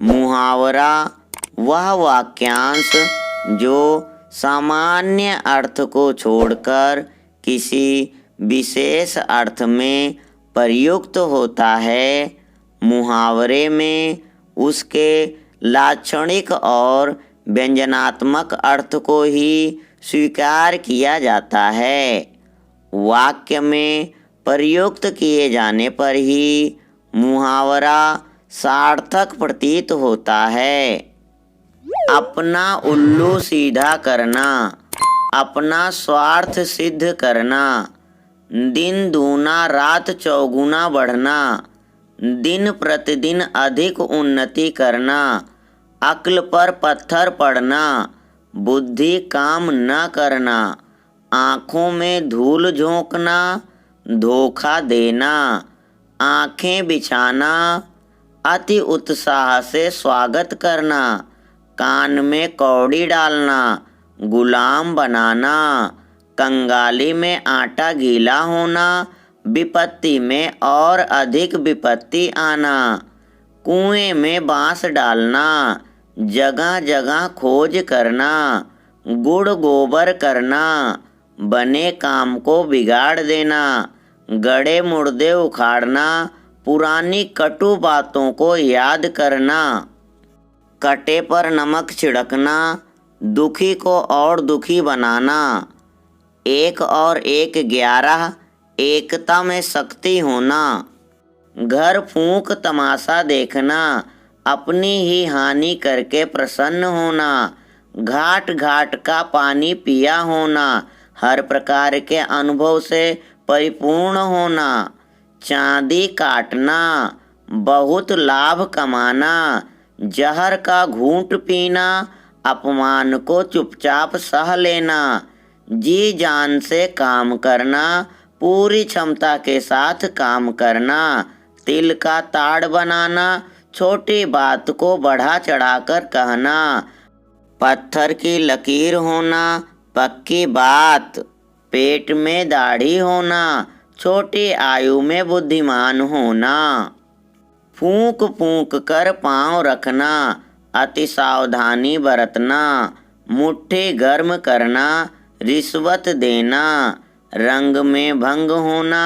मुहावरा वह वाक्यांश जो सामान्य अर्थ को छोड़कर किसी विशेष अर्थ में प्रयुक्त होता है। मुहावरे में उसके लाक्षणिक और व्यंजनात्मक अर्थ को ही स्वीकार किया जाता है। वाक्य में प्रयुक्त किए जाने पर ही मुहावरा सार्थक प्रतीत होता है। अपना उल्लू सीधा करना, अपना स्वार्थ सिद्ध करना, दिन दूना रात चौगुना बढ़ना, दिन प्रतिदिन अधिक उन्नति करना, अक्ल पर पत्थर पड़ना, बुद्धि काम न करना, आँखों में धूल झोंकना, धोखा देना, आँखें बिछाना, अति उत्साह से स्वागत करना, कान में कौड़ी डालना, गुलाम बनाना, कंगाली में आटा गीला होना, विपत्ति में और अधिक विपत्ति आना, कुएं में बांस डालना, जगह जगह खोज करना, गुड़ गोबर करना, बने काम को बिगाड़ देना, गड़े मुर्दे उखाड़ना, पुरानी कटु बातों को याद करना, कटे पर नमक छिड़कना, दुखी को और दुखी बनाना, एक और एक 11, एकता में शक्ति होना, घर फूंक तमाशा देखना, अपनी ही हानि करके प्रसन्न होना, घाट घाट का पानी पिया होना, हर प्रकार के अनुभव से परिपूर्ण होना, चांदी काटना, बहुत लाभ कमाना, जहर का घूंट पीना, अपमान को चुपचाप सह लेना, जी जान से काम करना, पूरी क्षमता के साथ काम करना, तिल का ताड़ बनाना, छोटी बात को बढ़ा चढ़ाकर कहना, पत्थर की लकीर होना, पक्की बात, पेट में दाढ़ी होना, छोटी आयु में बुद्धिमान होना, फूंक फूंक कर पाँव रखना, अति सावधानी बरतना, मुट्ठी गर्म करना, रिश्वत देना, रंग में भंग होना,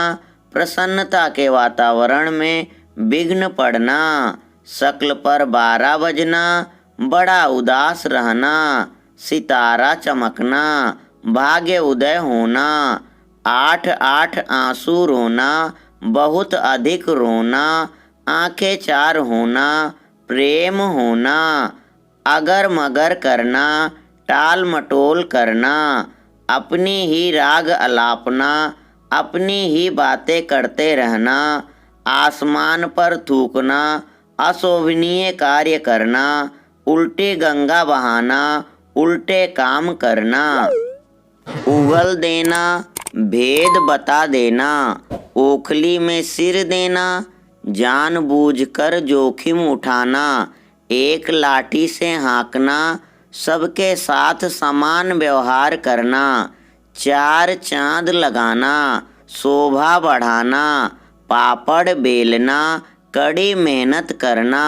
प्रसन्नता के वातावरण में विघ्न पड़ना, शक्ल पर 12 बजना, बड़ा उदास रहना, सितारा चमकना, भाग्य उदय होना, 8 आंसू रोना, बहुत अधिक रोना, आंखें 4 होना, प्रेम होना, अगर मगर करना, टाल मटोल करना, अपनी ही राग अलापना, अपनी ही बातें करते रहना, आसमान पर थूकना, अशोभनीय कार्य करना, उल्टी गंगा बहाना, उल्टे काम करना, उगल देना, भेद बता देना, ओखली में सिर देना, जानबूझकर जोखिम उठाना, एक लाठी से हाँकना, सबके साथ समान व्यवहार करना, 4 चांद लगाना, शोभा बढ़ाना, पापड़ बेलना, कड़ी मेहनत करना,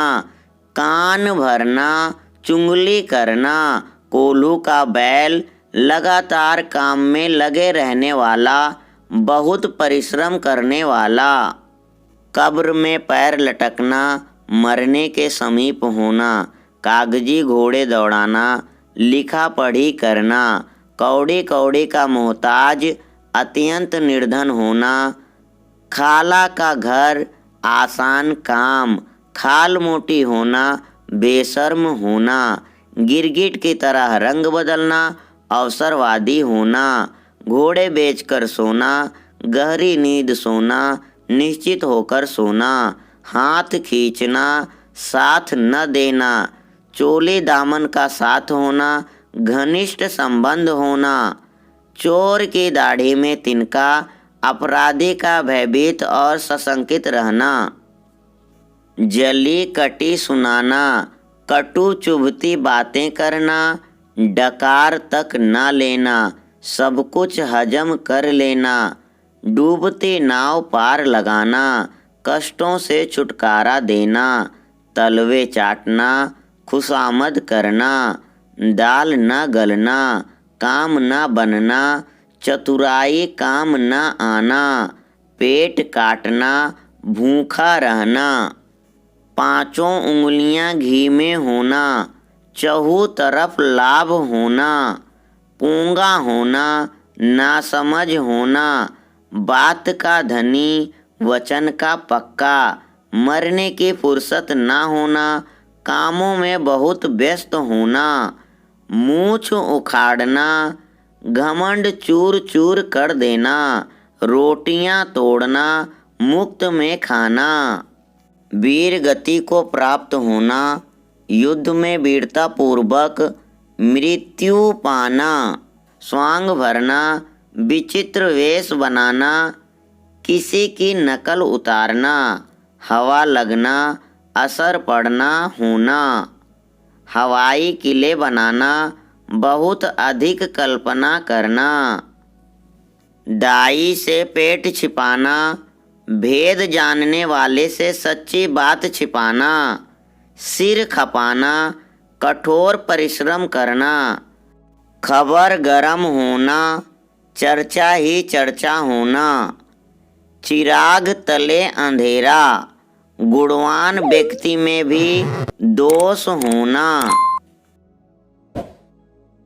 कान भरना, चुंगली करना, कोल्हू का बैल, लगातार काम में लगे रहने वाला, बहुत परिश्रम करने वाला, कब्र में पैर लटकना, मरने के समीप होना, कागजी घोड़े दौड़ाना, लिखा पढ़ी करना, कौड़ी कौड़ी का मोहताज, अत्यंत निर्धन होना, खाला का घर, आसान काम, खाल मोटी होना, बेशर्म होना, गिरगिट की तरह रंग बदलना, अवसरवादी होना, घोड़े बेचकर सोना, गहरी नींद सोना, निश्चित होकर सोना, हाथ खींचना, साथ न देना, चोली दामन का साथ होना, घनिष्ठ संबंध होना, चोर की दाढ़ी में तिनका, अपराधी का भयभीत और सशंकित रहना, जली कटी सुनाना, कटु चुभती बातें करना, डकार तक न लेना, सब कुछ हजम कर लेना, डूबती नाव पार लगाना, कष्टों से छुटकारा देना, तलवे चाटना, खुशामद करना, दाल न गलना, काम न बनना, चतुराई काम न आना, पेट काटना, भूखा रहना। पांचों उंगलियां घी में होना, चहु तरफ लाभ होना, पूंगा होना, नासमझ होना, बात का धनी, वचन का पक्का, मरने की फुर्सत ना होना, कामों में बहुत व्यस्त होना, मूछ उखाड़ना, घमंड चूर चूर कर देना, रोटियां तोड़ना, मुफ्त में खाना। वीर गति को प्राप्त होना, युद्ध में वीरता पूर्वक मृत्यु पाना, स्वांग भरना, विचित्र वेश बनाना, किसी की नकल उतारना, हवा लगना, असर पड़ना होना, हवाई किले बनाना, बहुत अधिक कल्पना करना, दाई से पेट छिपाना, भेद जानने वाले से सच्ची बात छिपाना, सिर खपाना, कठोर परिश्रम करना, खबर गरम होना, चर्चा ही चर्चा होना, चिराग तले अंधेरा, गुणवान व्यक्ति में भी दोष होना।